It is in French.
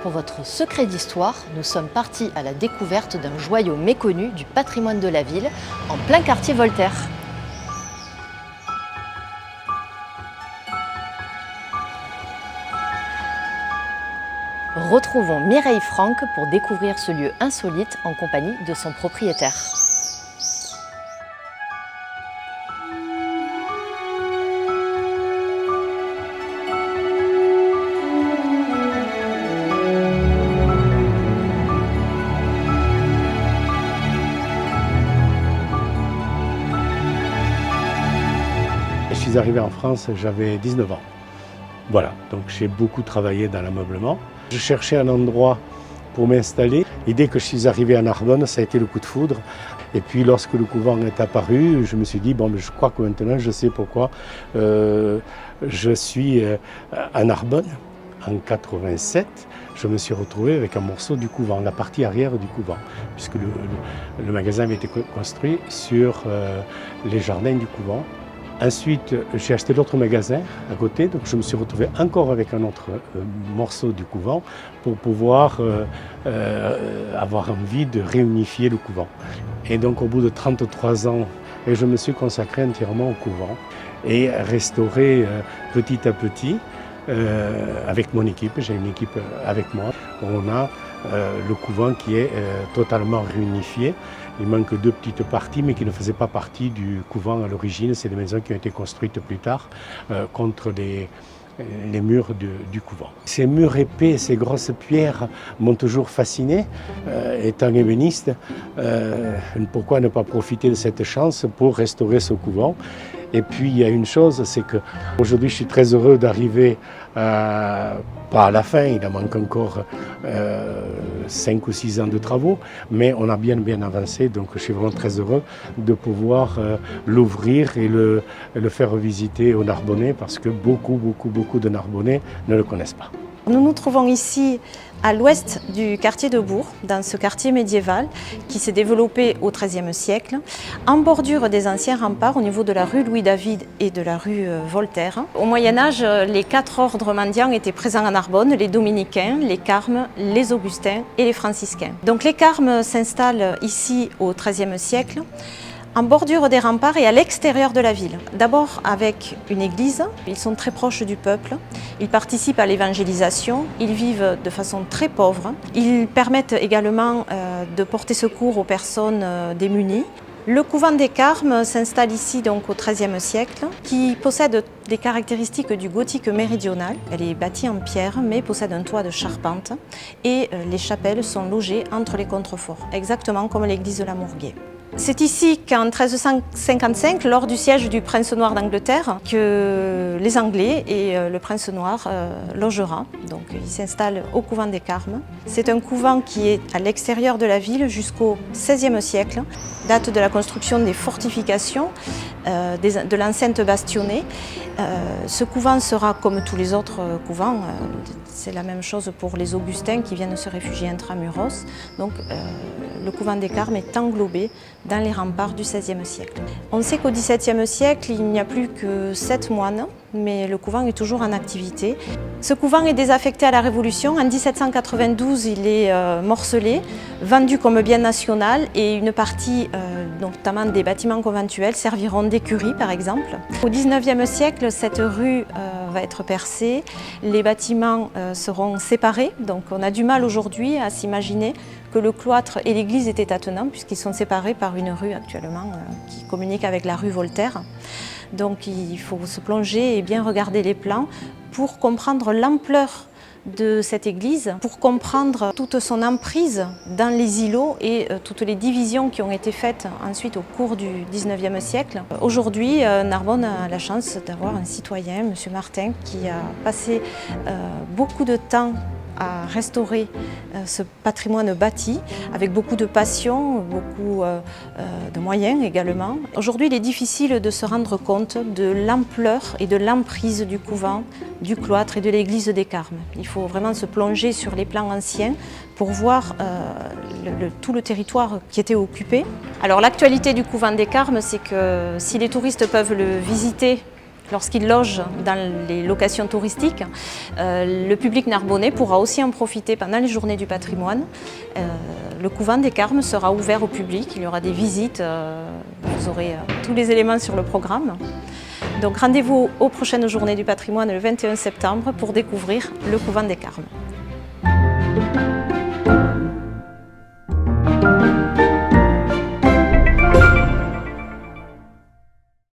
Pour votre secret d'histoire, nous sommes partis à la découverte d'un joyau méconnu du patrimoine de la ville, en plein quartier Voltaire. Retrouvons Mireille Franck pour découvrir ce lieu insolite en compagnie de son propriétaire. Je suis arrivé en France, j'avais 19 ans. Voilà, donc j'ai beaucoup travaillé dans l'ameublement. Je cherchais un endroit pour m'installer et dès que je suis arrivé à Narbonne, ça a été le coup de foudre. Et puis lorsque le couvent est apparu, je me suis dit, bon, mais je crois que maintenant je sais pourquoi je suis à Narbonne. En 87, je me suis retrouvé avec un morceau du couvent, la partie arrière du couvent, puisque le magasin avait été construit sur les jardins du couvent. Ensuite, j'ai acheté l'autre magasin à côté, donc je me suis retrouvé encore avec un autre morceau du couvent pour pouvoir avoir envie de réunifier le couvent. Et donc au bout de 33 ans, je me suis consacré entièrement au couvent et restauré petit à petit avec mon équipe. J'ai une équipe avec moi. On a le couvent qui est totalement réunifié. Il manque deux petites parties, mais qui ne faisaient pas partie du couvent à l'origine. C'est des maisons qui ont été construites plus tard contre les murs du couvent. Ces murs épais, ces grosses pierres m'ont toujours fasciné. Étant ébéniste, pourquoi ne pas profiter de cette chance pour restaurer ce couvent? Et puis il y a une chose, c'est qu'aujourd'hui je suis très heureux d'arriver, pas à la fin, il en manque encore 5 ou 6 ans de travaux, mais on a bien avancé, donc je suis vraiment très heureux de pouvoir l'ouvrir et le faire visiter aux Narbonnais, parce que beaucoup de Narbonnais ne le connaissent pas. Nous nous trouvons ici à l'ouest du quartier de Bourg, dans ce quartier médiéval qui s'est développé au XIIIe siècle, en bordure des anciens remparts au niveau de la rue Louis-David et de la rue Voltaire. Au Moyen-Âge, les 4 ordres mendiants étaient présents à Narbonne, les dominicains, les carmes, les augustins et les franciscains. Donc les carmes s'installent ici au XIIIe siècle, en bordure des remparts et à l'extérieur de la ville. D'abord avec une église, ils sont très proches du peuple, ils participent à l'évangélisation, ils vivent de façon très pauvre, ils permettent également de porter secours aux personnes démunies. Le couvent des Carmes s'installe ici donc au XIIIe siècle, qui possède des caractéristiques du gothique méridional. Elle est bâtie en pierre mais possède un toit de charpente et les chapelles sont logées entre les contreforts, exactement comme l'église de la Mourguet. C'est ici qu'en 1355, lors du siège du prince noir d'Angleterre, que les Anglais et le prince noir logera. Donc il s'installe au couvent des Carmes. C'est un couvent qui est à l'extérieur de la ville jusqu'au XVIe siècle, date de la construction des fortifications, de l'enceinte bastonnée. Ce couvent sera comme tous les autres couvents, c'est la même chose pour les Augustins qui viennent se réfugier intramuros. Donc le couvent des Carmes est englobé dans les remparts du XVIe siècle. On sait qu'au XVIIe siècle, il n'y a plus que 7 moines, mais le couvent est toujours en activité. Ce couvent est désaffecté à la Révolution. En 1792, il est morcelé, vendu comme bien national et une partie, notamment des bâtiments conventuels, serviront d'écurie par exemple. Au XIXe siècle, cette rue va être percée, les bâtiments seront séparés, donc on a du mal aujourd'hui à s'imaginer que le cloître et l'église étaient attenants puisqu'ils sont séparés par une rue actuellement qui communique avec la rue Voltaire. Donc il faut se plonger et bien regarder les plans pour comprendre l'ampleur de cette église, pour comprendre toute son emprise dans les îlots et toutes les divisions qui ont été faites ensuite au cours du XIXe siècle. Aujourd'hui, Narbonne a la chance d'avoir un citoyen, M. Martin, qui a passé beaucoup de temps à restaurer ce patrimoine bâti avec beaucoup de passion, beaucoup de moyens également. Aujourd'hui, il est difficile de se rendre compte de l'ampleur et de l'emprise du couvent, du cloître et de l'église des Carmes. Il faut vraiment se plonger sur les plans anciens pour voir tout le territoire qui était occupé. Alors l'actualité du couvent des Carmes, c'est que si les touristes peuvent le visiter lorsqu'ils logent dans les locations touristiques, le public narbonnais pourra aussi en profiter pendant les journées du patrimoine. Le couvent des Carmes sera ouvert au public, il y aura des visites, vous aurez tous les éléments sur le programme. Donc rendez-vous aux prochaines journées du patrimoine le 21 septembre pour découvrir le couvent des Carmes.